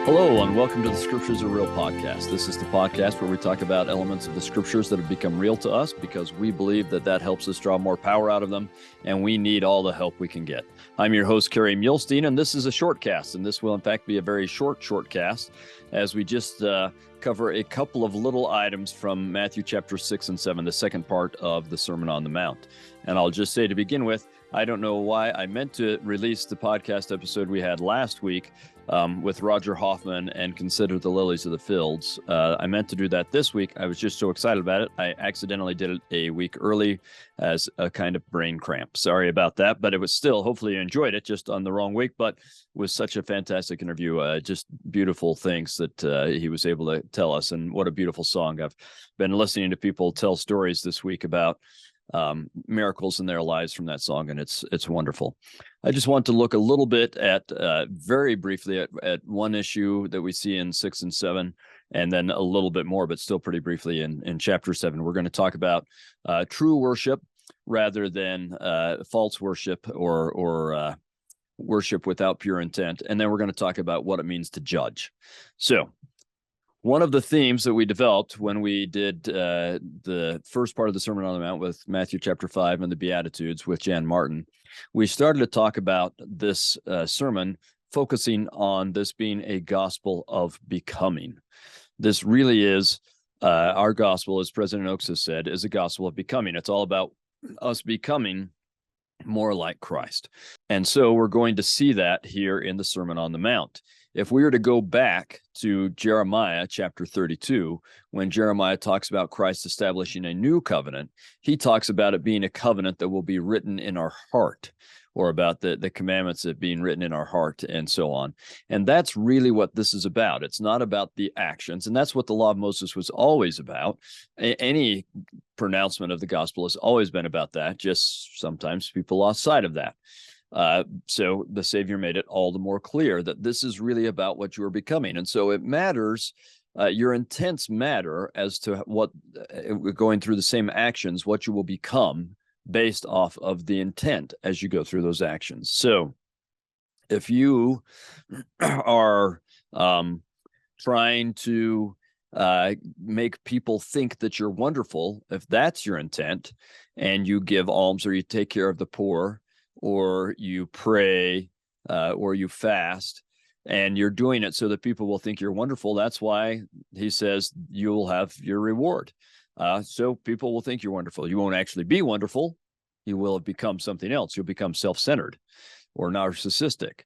Hello, and welcome to the Scriptures Are Real podcast. This is the podcast where we talk about elements of the Scriptures that have become real to us because we believe that helps us draw more power out of them, and we need all the help we can get. I'm your host, Kerry, and this is a shortcast, and this will, in fact, be a very shortcast as we just cover a couple of little items from Matthew chapter 6 and 7, the second part of the Sermon on the Mount. And I'll just say to begin with, I don't know why I meant to release the podcast episode we had last week with Roger Hoffman and Consider the Lilies of the Fields. I meant to do that this week. I was just so excited about it. I accidentally did it a week early as a kind of brain cramp. Sorry about that, but it was still, hopefully you enjoyed it, just on the wrong week, but it was such a fantastic interview. Just beautiful things that he was able to tell us, and what a beautiful song. I've been listening to people tell stories this week about miracles in their lives from that song, and it's wonderful. I just want to look a little bit at very briefly at one issue that we see in 6 and 7, and then a little bit more, but still pretty briefly in chapter 7. We're going to talk about true worship rather than false worship or worship without pure intent, and then we're going to talk about what it means to judge. So one of the themes that we developed when we did the first part of the Sermon on the Mount with Matthew chapter 5 and the Beatitudes with Jan Martin, we started to talk about this sermon focusing on this being a gospel of becoming. This really is our gospel, as President Oaks has said, is a gospel of becoming. It's all about us becoming more like Christ. And so we're going to see that here in the Sermon on the Mount. If we were to go back to Jeremiah chapter 32, when Jeremiah talks about Christ establishing a new covenant, he talks about it being a covenant that will be written in our heart, or about the commandments that being written in our heart, and so on. And that's really what this is about. It's not about the actions, and that's what the law of Moses was always about. Any pronouncement of the gospel has always been about that, just sometimes people lost sight of that. So the Savior made it all the more clear that this is really about what you are becoming. And so it matters, your intents matter as to what, going through the same actions, what you will become based off of the intent as you go through those actions. So if you are trying to make people think that you're wonderful, if that's your intent, and you give alms or you take care of the poor, or you pray, or you fast, and you're doing it so that people will think you're wonderful, that's why he says you'll have your reward. So people will think you're wonderful. You won't actually be wonderful. You will have become something else. You'll become self-centered or narcissistic.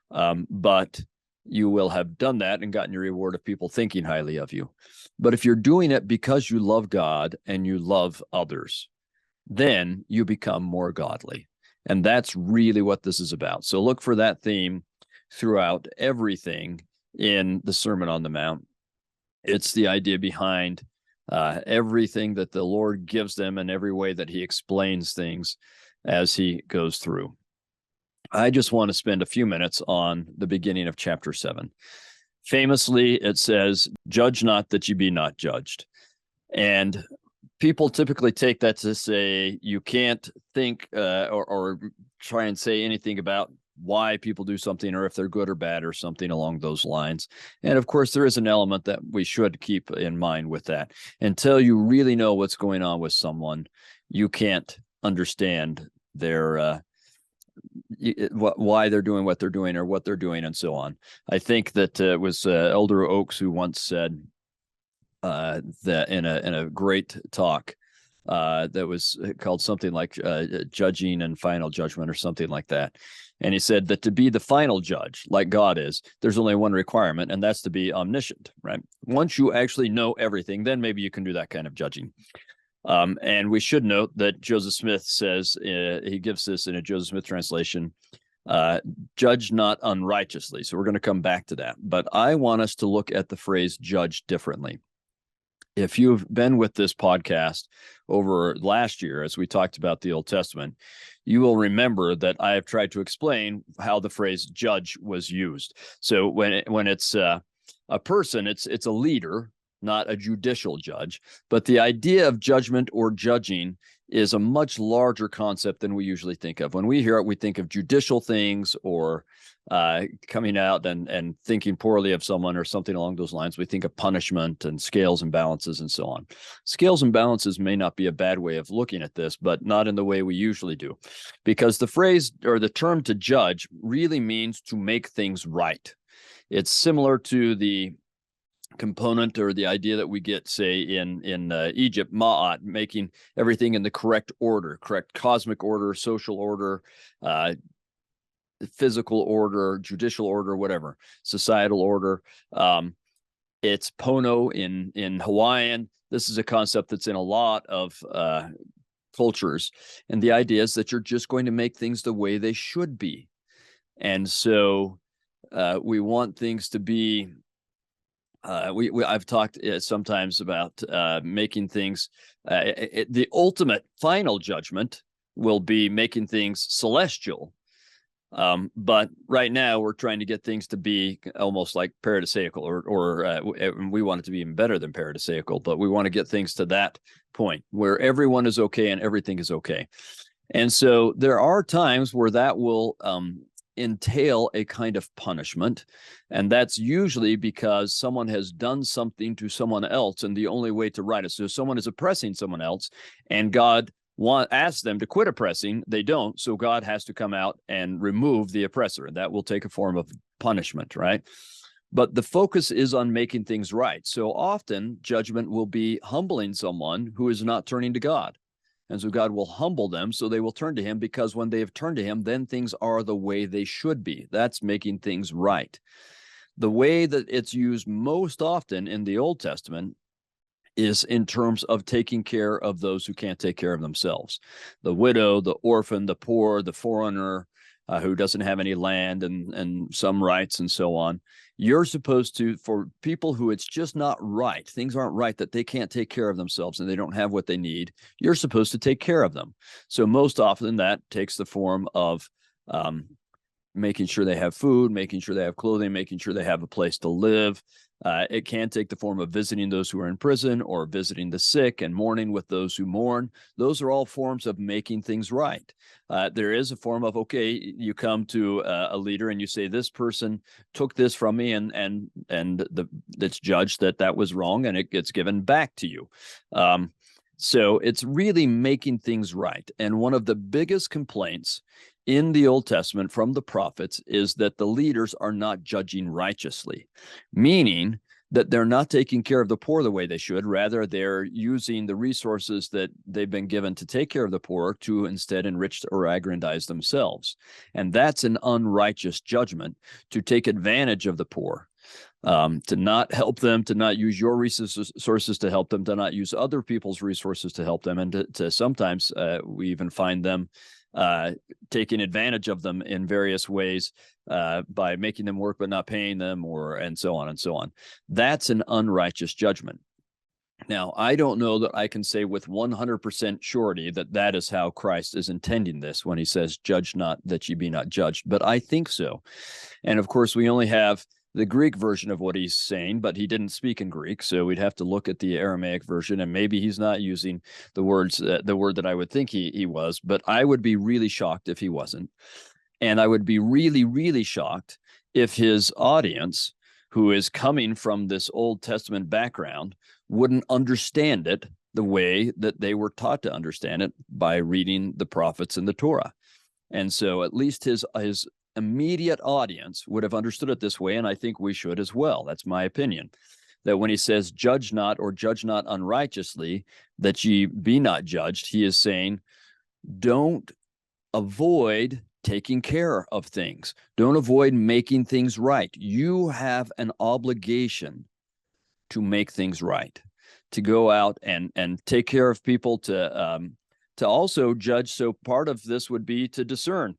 But you will have done that and gotten your reward of people thinking highly of you. But if you're doing it because you love God and you love others, then you become more godly. And that's really what this is about. So look for that theme throughout everything in the Sermon on the Mount. It's the idea behind everything that the Lord gives them and every way that he explains things as he goes through. I just want to spend a few minutes on the beginning of chapter 7. Famously, it says, "Judge not that ye be not judged." And people typically take that to say you can't think or try and say anything about why people do something, or if they're good or bad, or something along those lines. And of course, there is an element that we should keep in mind with that. Until you really know what's going on with someone, you can't understand their why they're doing what they're doing, or what they're doing, and so on. I think that it was Elder Oaks who once said that in a great talk that was called something like Judging and Final Judgment, or something like that. And he said that to be the final judge, like God is, there's only one requirement, and that's to be omniscient, right? Once you actually know everything, then maybe you can do that kind of judging. And we should note that Joseph Smith says, he gives this in a Joseph Smith translation, judge not unrighteously. So we're going to come back to that. But I want us to look at the phrase judge differently. If you've been with this podcast over last year, as we talked about the Old Testament, you will remember that I have tried to explain how the phrase judge was used. So when it's a person, it's a leader, not a judicial judge. But the idea of judgment or judging is a much larger concept than we usually think of. When we hear it, we think of judicial things or coming out and thinking poorly of someone or something along those lines. We think of punishment and scales and balances and so on. Scales and balances may not be a bad way of looking at this, but not in the way we usually do, because the phrase or the term to judge really means to make things right. It's similar to the component or the idea that we get, say, in Egypt, ma'at, making everything in the correct order, correct cosmic order, social order, physical order, judicial order, whatever, societal order. It's pono in Hawaiian. This is a concept that's in a lot of cultures. And the idea is that you're just going to make things the way they should be. And so we want things to be, I've talked sometimes about making things, the ultimate final judgment will be making things celestial. But right now we're trying to get things to be almost like paradisaical, or we want it to be even better than paradisaical, but we want to get things to that point where everyone is okay and everything is okay. And so there are times where that will entail a kind of punishment, and that's usually because someone has done something to someone else, and the only way to right it, so someone is oppressing someone else, and God asks them to quit oppressing, they don't, so God has to come out and remove the oppressor, and that will take a form of punishment, right? But the focus is on making things right. So often judgment will be humbling someone who is not turning to God. And so God will humble them so they will turn to him, because when they have turned to him, then things are the way they should be. That's making things right. The way that it's used most often in the Old Testament is in terms of taking care of those who can't take care of themselves. The widow, the orphan, the poor, the foreigner who doesn't have any land and some rights and so on. You're supposed to, for people who it's just not right, things aren't right, that they can't take care of themselves and they don't have what they need, you're supposed to take care of them. So most often that takes the form of making sure they have food, making sure they have clothing, making sure they have a place to live. It can take the form of visiting those who are in prison or visiting the sick and mourning with those who mourn. Those are all forms of making things right. There is a form of, okay, you come to a leader and you say, this person took this from me, and it's judged that was wrong, and it gets given back to you. So it's really making things right. And one of the biggest complaints in the Old Testament from the prophets is that the leaders are not judging righteously, meaning that they're not taking care of the poor the way they should. Rather, they're using the resources that they've been given to take care of the poor to instead enrich or aggrandize themselves. And that's an unrighteous judgment, to take advantage of the poor, to not help them, to not use your resources to help them, to not use other people's resources to help them, and to sometimes we even find them taking advantage of them in various ways by making them work but not paying them, and so on and so on. That's an unrighteous judgment. Now, I don't know that I can say with 100% surety that is how Christ is intending this when he says, judge not that ye be not judged, but I think so. And of course, we only have the Greek version of what he's saying, but he didn't speak in Greek, so we'd have to look at the Aramaic version, and maybe he's not using the words, the word that I would think he was, but I would be really shocked if he wasn't. And I would be really, really shocked if his audience, who is coming from this Old Testament background, wouldn't understand it the way that they were taught to understand it by reading the prophets and the Torah. And so at least his immediate audience would have understood it this way, and I think we should as well. That's my opinion. That when he says, judge not, or judge not unrighteously, that ye be not judged, he is saying, don't avoid taking care of things. Don't avoid making things right. You have an obligation to make things right, to go out and take care of people, to also judge. So part of this would be to discern.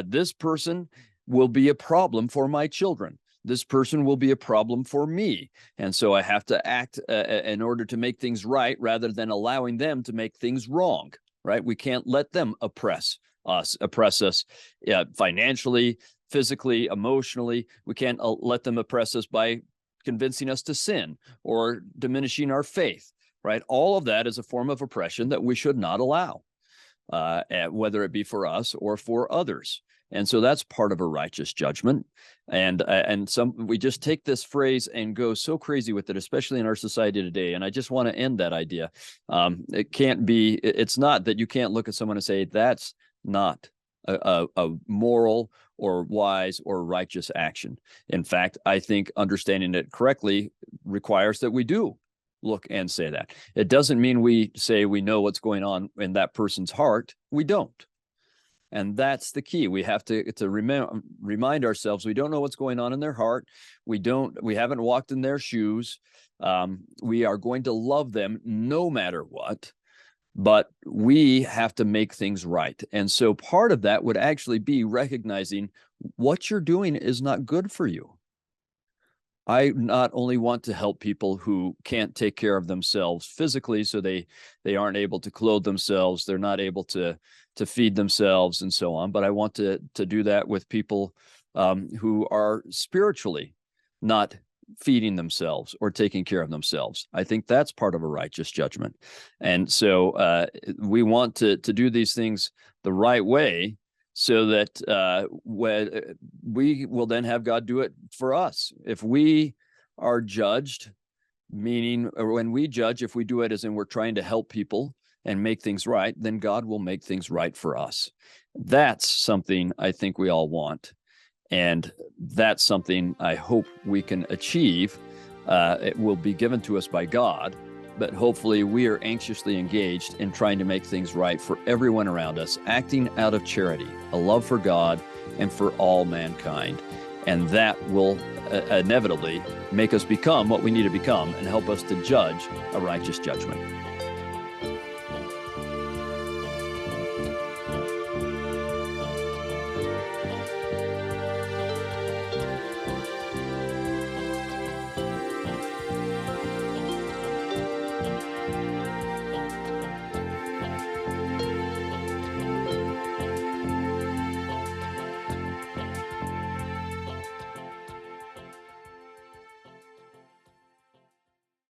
This person will be a problem for my children. This person will be a problem for me. And so I have to act in order to make things right, rather than allowing them to make things wrong, right? We can't let them oppress us financially, physically, emotionally. We can't let them oppress us by convincing us to sin or diminishing our faith, right? All of that is a form of oppression that we should not allow, whether it be for us or for others. And so that's part of a righteous judgment. And we just take this phrase and go so crazy with it, especially in our society today. And I just want to end that idea. It's not that you can't look at someone and say, that's not a moral or wise or righteous action. In fact, I think understanding it correctly requires that we do look and say that. It doesn't mean we say we know what's going on in that person's heart. We don't. And that's the key. We have to remind ourselves we don't know what's going on in their heart. We haven't walked in their shoes. We are going to love them no matter what, but we have to make things right. And so part of that would actually be recognizing what you're doing is not good for you. I not only want to help people who can't take care of themselves physically, so they aren't able to clothe themselves, they're not able to feed themselves and so on, but I want to do that with people who are spiritually not feeding themselves or taking care of themselves. I think that's part of a righteous judgment. And so we want to do these things the right way, so that we will then have God do it for us. If we are judged, meaning when we judge, if we do it as in we're trying to help people and make things right, then God will make things right for us. That's something I think we all want. And that's something I hope we can achieve. It will be given to us by God, but hopefully we are anxiously engaged in trying to make things right for everyone around us, acting out of charity, a love for God and for all mankind. And that will inevitably make us become what we need to become and help us to judge a righteous judgment.